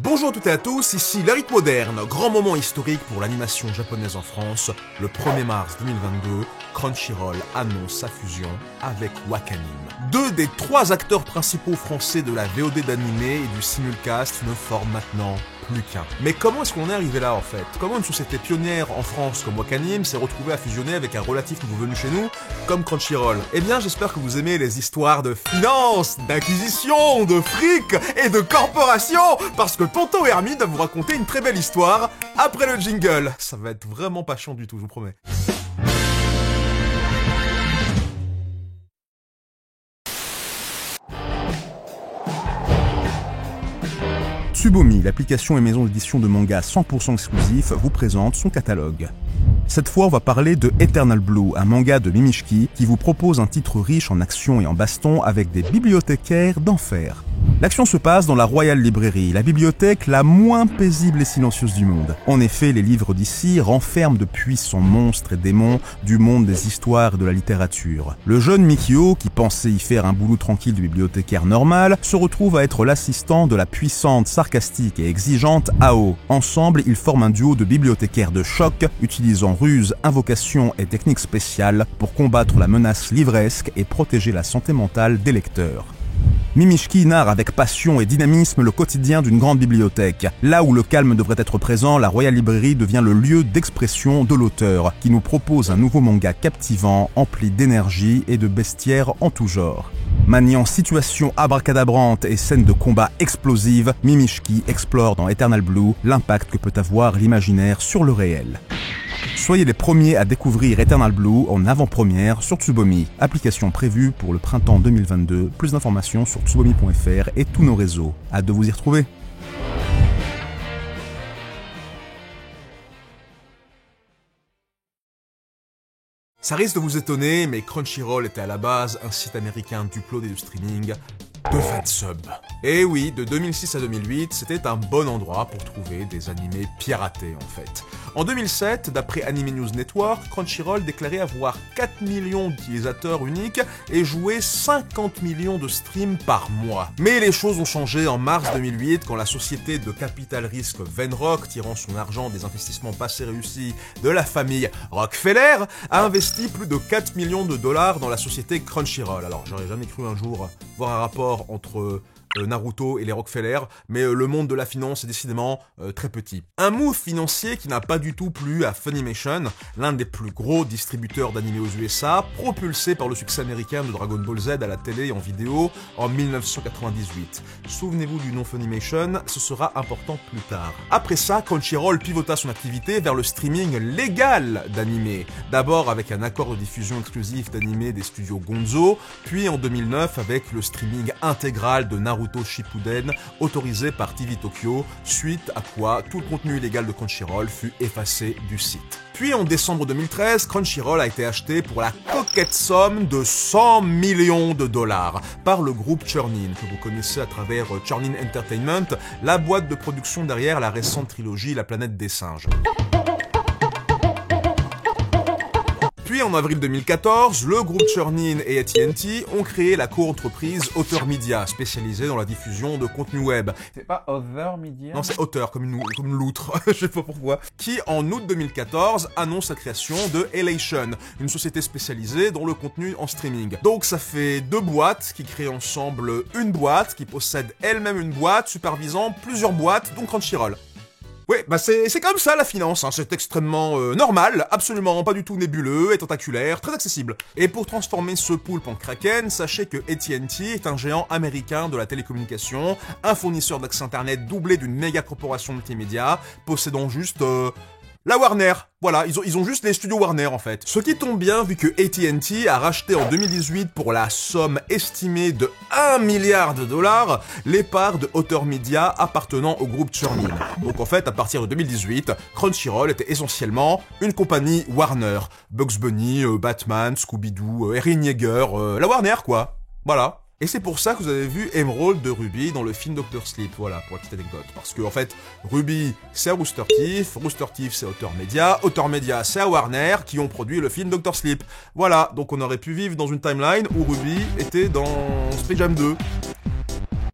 Bonjour à toutes et à tous, ici L'Arite Moderne, grand moment historique pour l'animation japonaise en France. Le 1er mars 2022, Crunchyroll annonce sa fusion avec Wakanim. Deux des trois acteurs principaux français de la VOD d'animé et du simulcast ne forment maintenant plus qu'un. Mais comment est-ce qu'on est arrivé là en fait? Comment une société pionnière en France comme Wakanim s'est retrouvée à fusionner avec un relatif nouveau venu chez nous comme Crunchyroll? Eh bien j'espère que vous aimez les histoires de finance, d'acquisition, de fric et de corporation, parce que tonton Hermine va vous raconter une très belle histoire après le jingle. Ça va être vraiment pas chiant du tout, je vous promets. Tsubomi, l'application et maison d'édition de manga 100% exclusif, vous présente son catalogue. Cette fois, on va parler de Eternal Blue, un manga de Mimishki qui vous propose un titre riche en action et en baston avec des bibliothécaires d'enfer. L'action se passe dans la Royal Library, la bibliothèque la moins paisible et silencieuse du monde. En effet, les livres d'ici renferment de puissants monstres et démons du monde des histoires et de la littérature. Le jeune Mikio, qui pensait y faire un boulot tranquille de bibliothécaire normal, se retrouve à être l'assistant de la puissante, sarcastique et exigeante Ao. Ensemble, ils forment un duo de bibliothécaires de choc, utilisant ruses, invocations et techniques spéciales pour combattre la menace livresque et protéger la santé mentale des lecteurs. Mimishki narre avec passion et dynamisme le quotidien d'une grande bibliothèque. Là où le calme devrait être présent, la Royal Library devient le lieu d'expression de l'auteur, qui nous propose un nouveau manga captivant, empli d'énergie et de bestiaires en tout genre. Maniant situations abracadabrantes et scènes de combat explosives, Mimishki explore dans Eternal Blue l'impact que peut avoir l'imaginaire sur le réel. Soyez les premiers à découvrir Eternal Blue en avant-première sur Tsubomi. Application prévue pour le printemps 2022. Plus d'informations sur tsubomi.fr et tous nos réseaux. Hâte de vous y retrouver. Ça risque de vous étonner, mais Crunchyroll était à la base un site américain d'upload et de streaming de fansub. Et oui, de 2006 à 2008, c'était un bon endroit pour trouver des animés piratés en fait. En 2007, d'après Anime News Network, Crunchyroll déclarait avoir 4 millions d'utilisateurs uniques et jouait 50 millions de streams par mois. Mais les choses ont changé en mars 2008 quand la société de capital risque Venrock, tirant son argent des investissements passés réussis de la famille Rockefeller, a investi plus de 4 millions de dollars dans la société Crunchyroll. Alors j'aurais jamais cru un jour voir un rapport entre Naruto et les Rockefeller, mais le monde de la finance est décidément très petit. Un move financier qui n'a pas du tout plu à Funimation, l'un des plus gros distributeurs d'animés aux USA, propulsé par le succès américain de Dragon Ball Z à la télé et en vidéo en 1998. Souvenez-vous du nom Funimation, ce sera important plus tard. Après ça, Crunchyroll pivota son activité vers le streaming légal d'animés. D'abord avec un accord de diffusion exclusif d'animés des studios Gonzo, puis en 2009 avec le streaming intégral de Naruto Shippuden, autorisé par TV Tokyo, suite à quoi tout le contenu illégal de Crunchyroll fut effacé du site. Puis en décembre 2013, Crunchyroll a été acheté pour la coquette somme de 100 millions de dollars par le groupe Churnin, que vous connaissez à travers Churnin Entertainment, la boîte de production derrière la récente trilogie La Planète des Singes. Puis en avril 2014, le groupe Churnin et AT&T ont créé la co-entreprise Other Media, spécialisée dans la diffusion de contenu web. C'est pas Other Media? Non, c'est Other, comme une loutre, je sais pas pourquoi. Qui, en août 2014, annonce la création de Elation, une société spécialisée dans le contenu en streaming. Donc ça fait deux boîtes qui créent ensemble une boîte, qui possède elle-même une boîte, supervisant plusieurs boîtes, donc Crunchyroll. Oui, bah c'est comme ça la finance, hein. C'est extrêmement normal, absolument pas du tout nébuleux et tentaculaire, très accessible. Et pour transformer ce poulpe en kraken, sachez que AT&T est un géant américain de la télécommunication, un fournisseur d'accès internet doublé d'une méga corporation multimédia, possédant juste la Warner. Voilà, ils ont juste les studios Warner en fait. Ce qui tombe bien vu que AT&T a racheté en 2018 pour la somme estimée de 1 milliard de dollars les parts de Other Media appartenant au groupe Churnin. Donc en fait, à partir de 2018, Crunchyroll était essentiellement une compagnie Warner. Bugs Bunny, Batman, Scooby-Doo, Erin Yeager, la Warner quoi. Voilà. Et c'est pour ça que vous avez vu Emerald de Ruby dans le film Dr. Sleep, voilà, pour la petite anecdote. Parce que, en fait, Ruby, c'est Rooster Teeth c'est Other Media, c'est à Warner, qui ont produit le film Dr. Sleep. Voilà, donc on aurait pu vivre dans une timeline où Ruby était dans Space Jam 2.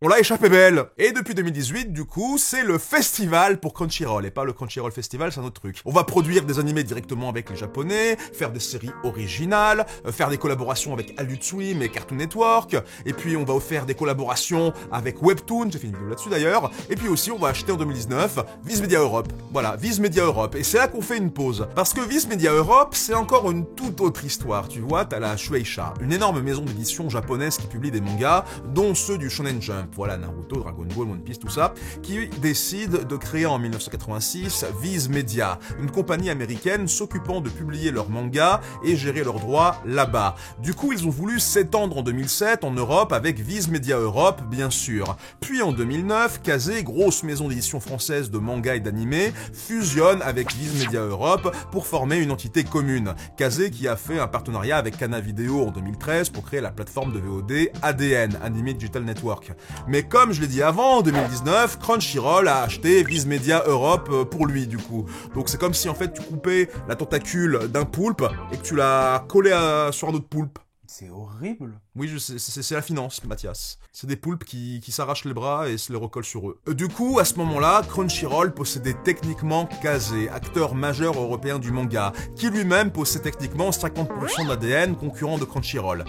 On l'a échappé belle. Et depuis 2018, du coup, c'est le festival pour Crunchyroll. Et pas le Crunchyroll Festival, c'est un autre truc. On va produire des animés directement avec les Japonais, faire des séries originales, faire des collaborations avec Adult Swim et Cartoon Network, et puis on va faire des collaborations avec Webtoon, j'ai fait une vidéo là-dessus d'ailleurs, et puis aussi on va acheter en 2019 Viz Media Europe. Voilà, Viz Media Europe. Et c'est là qu'on fait une pause. Parce que Viz Media Europe, c'est encore une toute autre histoire. Tu vois, t'as la Shueisha, une énorme maison d'édition japonaise qui publie des mangas, dont ceux du Shonen Jump. Voilà, Naruto, Dragon Ball, One Piece, tout ça, qui décide de créer en 1986 Viz Media, une compagnie américaine s'occupant de publier leurs mangas et gérer leurs droits là-bas. Du coup, ils ont voulu s'étendre en 2007 en Europe avec Viz Media Europe, bien sûr. Puis en 2009, Kazé, grosse maison d'édition française de manga et d'animé, fusionne avec Viz Media Europe pour former une entité commune. Kazé qui a fait un partenariat avec Kana Video en 2013 pour créer la plateforme de VOD ADN, Anime Digital Network. Mais comme je l'ai dit avant, en 2019, Crunchyroll a acheté Viz Media Europe pour lui, du coup. Donc c'est comme si en fait tu coupais la tentacule d'un poulpe et que tu l'as collé sur un autre poulpe. C'est horrible. Oui, c'est la finance, Mathias. C'est des poulpes qui s'arrachent les bras et se les recollent sur eux. Du coup, à ce moment-là, Crunchyroll possédait techniquement Kazé, acteur majeur européen du manga, qui lui-même possède techniquement 50% de l'ADN concurrent de Crunchyroll.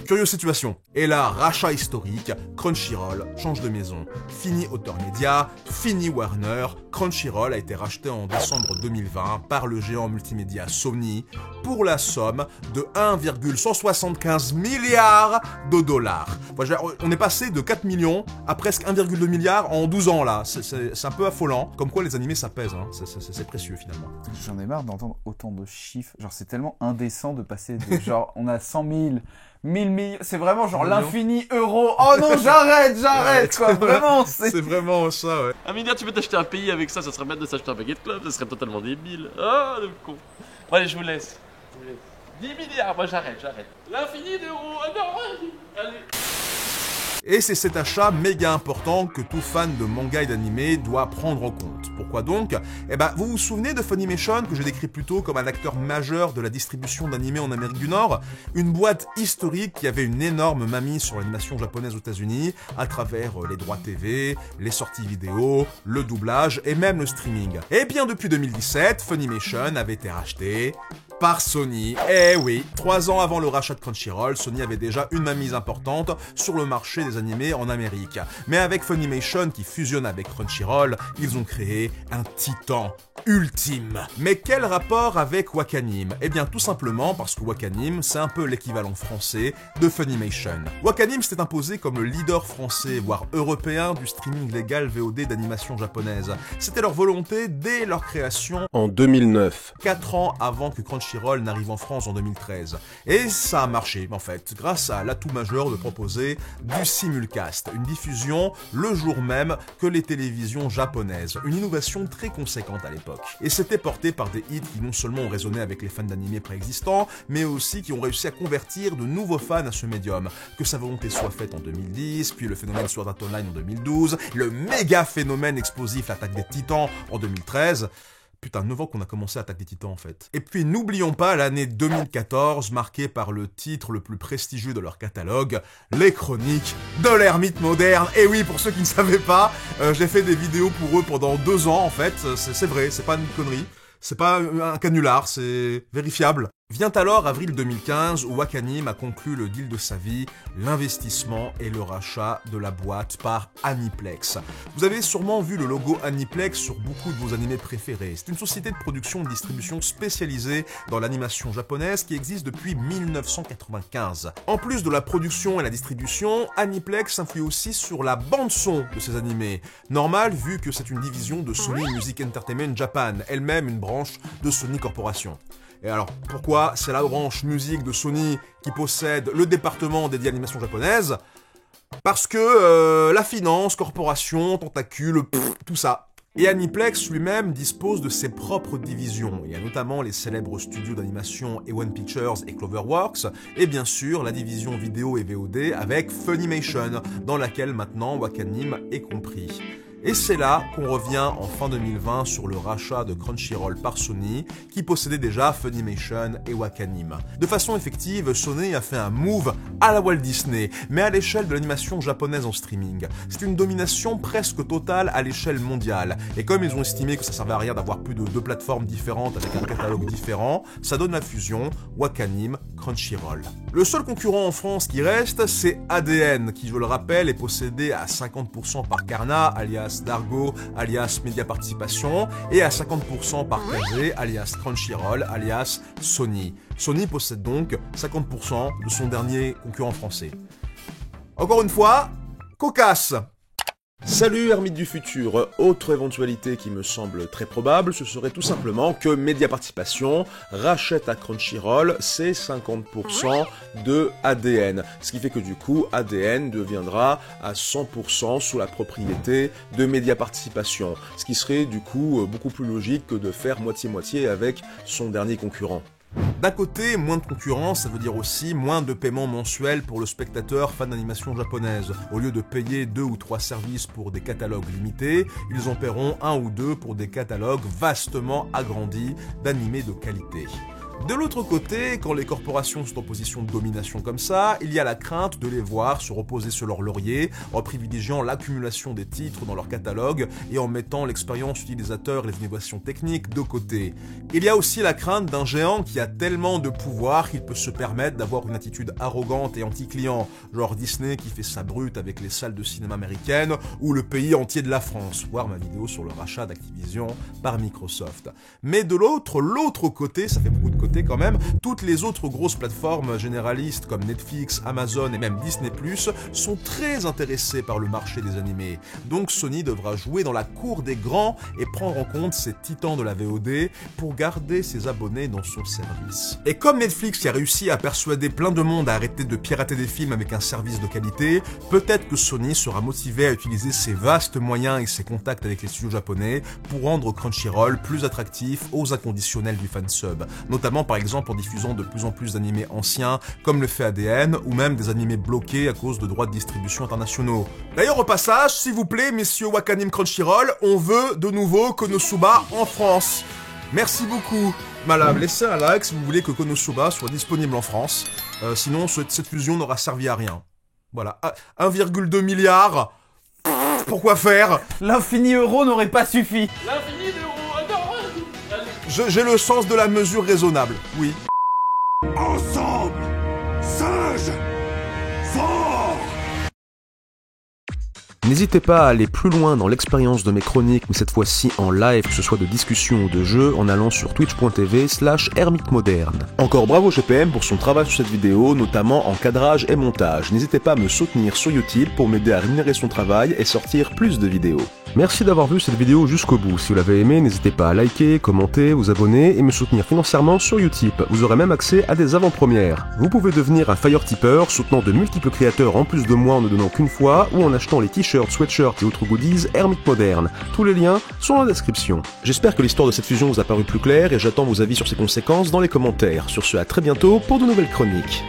Curieuse situation. Et là, rachat historique, Crunchyroll change de maison. Fini Auteur Média, fini Warner, Crunchyroll a été racheté en décembre 2020 par le géant multimédia Sony pour la somme de 1,175 milliards de dollars. On est passé de 4 millions à presque 1,2 milliard en 12 ans là. C'est un peu affolant. Comme quoi les animés ça pèse, hein. C'est précieux finalement. J'en ai marre d'entendre autant de chiffres. Genre c'est tellement indécent de passer de genre on a 100 000... 1000 millions, c'est vraiment genre l'infini euro. Oh non, j'arrête quoi, vraiment. C'est vraiment ça, ouais. Un milliard, tu peux t'acheter un pays avec ça, ça serait bête de s'acheter un Baguette Club, ça serait totalement débile. Ah, le con. Bon, allez, je vous laisse. 10 milliards, moi j'arrête. L'infini d'euros, ah non, allez. Et c'est cet achat méga important que tout fan de manga et d'anime doit prendre en compte. Pourquoi donc ? Eh ben, vous vous souvenez de Funimation, que j'ai décrit plus tôt comme un acteur majeur de la distribution d'anime en Amérique du Nord ? Une boîte historique qui avait une énorme mamie sur l'animation japonaise aux États-Unis, à travers les droits TV, les sorties vidéo, le doublage et même le streaming. Et bien depuis 2017, Funimation avait été racheté par Sony. Eh oui, 3 ans avant le rachat de Crunchyroll, Sony avait déjà une mainmise importante sur le marché des animés en Amérique. Mais avec Funimation qui fusionne avec Crunchyroll, ils ont créé un titan ultime. Mais quel rapport avec Wakanim ? Eh bien tout simplement parce que Wakanim, c'est un peu l'équivalent français de Funimation. Wakanim s'était imposé comme le leader français, voire européen, du streaming légal VOD d'animation japonaise. C'était leur volonté dès leur création en 2009. 4 ans avant que Crunchyroll n'arrive en France en 2013. Et ça a marché, en fait, grâce à l'atout majeur de proposer du simulcast, une diffusion le jour même que les télévisions japonaises. Une innovation très conséquente à l'époque. Et c'était porté par des hits qui non seulement ont résonné avec les fans d'animé préexistants, mais aussi qui ont réussi à convertir de nouveaux fans à ce médium. Que sa volonté soit faite en 2010, puis le phénomène Sword Art Online en 2012, le méga phénomène explosif L'Attaque des Titans en 2013... Putain, 9 ans qu'on a commencé Attaque des Titans en fait. Et puis n'oublions pas l'année 2014, marquée par le titre le plus prestigieux de leur catalogue, Les Chroniques de l'Ermite Moderne. Et oui, pour ceux qui ne savaient pas, j'ai fait des vidéos pour eux pendant 2 ans en fait, c'est vrai, c'est pas une connerie. C'est pas un canular, c'est vérifiable. Vient alors avril 2015 où Wakanim a conclu le deal de sa vie, l'investissement et le rachat de la boîte par Aniplex. Vous avez sûrement vu le logo Aniplex sur beaucoup de vos animés préférés. C'est une société de production et de distribution spécialisée dans l'animation japonaise qui existe depuis 1995. En plus de la production et la distribution, Aniplex influe aussi sur la bande-son de ces animés. Normal vu que c'est une division de Sony Music Entertainment Japan, elle-même une branche de Sony Corporation. Et alors, pourquoi c'est la branche musique de Sony qui possède le département dédié à l'animation japonaise ? Parce que la finance, corporation, tentacule, tout ça. Et Aniplex lui-même dispose de ses propres divisions. Il y a notamment les célèbres studios d'animation A1 Pictures et Cloverworks, et bien sûr la division vidéo et VOD avec Funimation, dans laquelle maintenant Wakanim est compris. Et c'est là qu'on revient en fin 2020 sur le rachat de Crunchyroll par Sony, qui possédait déjà Funimation et Wakanim. De façon effective, Sony a fait un move à la Walt Disney, mais à l'échelle de l'animation japonaise en streaming. C'est une domination presque totale à l'échelle mondiale. Et comme ils ont estimé que ça servait à rien d'avoir plus de 2 plateformes différentes avec un catalogue différent, ça donne la fusion Wakanim Crunchyroll. Le seul concurrent en France qui reste, c'est ADN, qui, je le rappelle, est possédé à 50% par Karna, alias Dargo, alias Media Participation, et à 50% par KG, alias Crunchyroll, alias Sony. Sony possède donc 50% de son dernier concurrent français. Encore une fois, cocasse! Salut Ermite du futur, autre éventualité qui me semble très probable, ce serait tout simplement que Media Participation rachète à Crunchyroll ses 50% de ADN, ce qui fait que du coup ADN deviendra à 100% sous la propriété de Media Participation, ce qui serait du coup beaucoup plus logique que de faire moitié-moitié avec son dernier concurrent. D'un côté, moins de concurrence, ça veut dire aussi moins de paiements mensuels pour le spectateur fan d'animation japonaise. Au lieu de payer 2 ou 3 services pour des catalogues limités, ils en paieront 1 ou 2 pour des catalogues vastement agrandis d'animés de qualité. De l'autre côté, quand les corporations sont en position de domination comme ça, il y a la crainte de les voir se reposer sur leur laurier en privilégiant l'accumulation des titres dans leur catalogue et en mettant l'expérience utilisateur et les innovations techniques de côté. Il y a aussi la crainte d'un géant qui a tellement de pouvoir qu'il peut se permettre d'avoir une attitude arrogante et anti-client, genre Disney qui fait sa brute avec les salles de cinéma américaines ou le pays entier de la France, voir ma vidéo sur le rachat d'Activision par Microsoft. Mais de l'autre côté, ça fait beaucoup de côté quand même, toutes les autres grosses plateformes généralistes comme Netflix, Amazon et même Disney+, sont très intéressées par le marché des animés. Donc Sony devra jouer dans la cour des grands et prendre en compte ces titans de la VOD pour garder ses abonnés dans son service. Et comme Netflix qui a réussi à persuader plein de monde à arrêter de pirater des films avec un service de qualité, peut-être que Sony sera motivé à utiliser ses vastes moyens et ses contacts avec les studios japonais pour rendre Crunchyroll plus attractif aux inconditionnels du fansub, notamment par exemple en diffusant de plus en plus d'animés anciens comme le fait ADN ou même des animés bloqués à cause de droits de distribution internationaux. D'ailleurs au passage, s'il vous plaît messieurs Wakanim Crunchyroll, on veut de nouveau Konosuba en France. Merci beaucoup. Madame, laissez un like si vous voulez que Konosuba soit disponible en France, sinon cette fusion n'aura servi à rien. Voilà, 1,2 milliard, pourquoi faire? L'infini euro n'aurait pas suffi. L'infini d'euros, J'ai le sens de la mesure raisonnable, oui. Ensemble, singe, fort. N'hésitez pas à aller plus loin dans l'expérience de mes chroniques, mais cette fois-ci en live, que ce soit de discussion ou de jeu, en allant sur twitch.tv/ermitmoderne. Encore bravo GPM pour son travail sur cette vidéo, notamment en cadrage et montage. N'hésitez pas à me soutenir sur Utip pour m'aider à rémunérer son travail et sortir plus de vidéos. Merci d'avoir vu cette vidéo jusqu'au bout. Si vous l'avez aimé, n'hésitez pas à liker, commenter, vous abonner et me soutenir financièrement sur Utip. Vous aurez même accès à des avant-premières. Vous pouvez devenir un Fire Tipper, soutenant de multiples créateurs en plus de moi en ne donnant qu'une fois, ou en achetant les t-shirts, sweatshirts et autres goodies Ermite Moderne. Tous les liens sont dans la description. J'espère que l'histoire de cette fusion vous a paru plus claire et j'attends vos avis sur ses conséquences dans les commentaires. Sur ce, à très bientôt pour de nouvelles chroniques.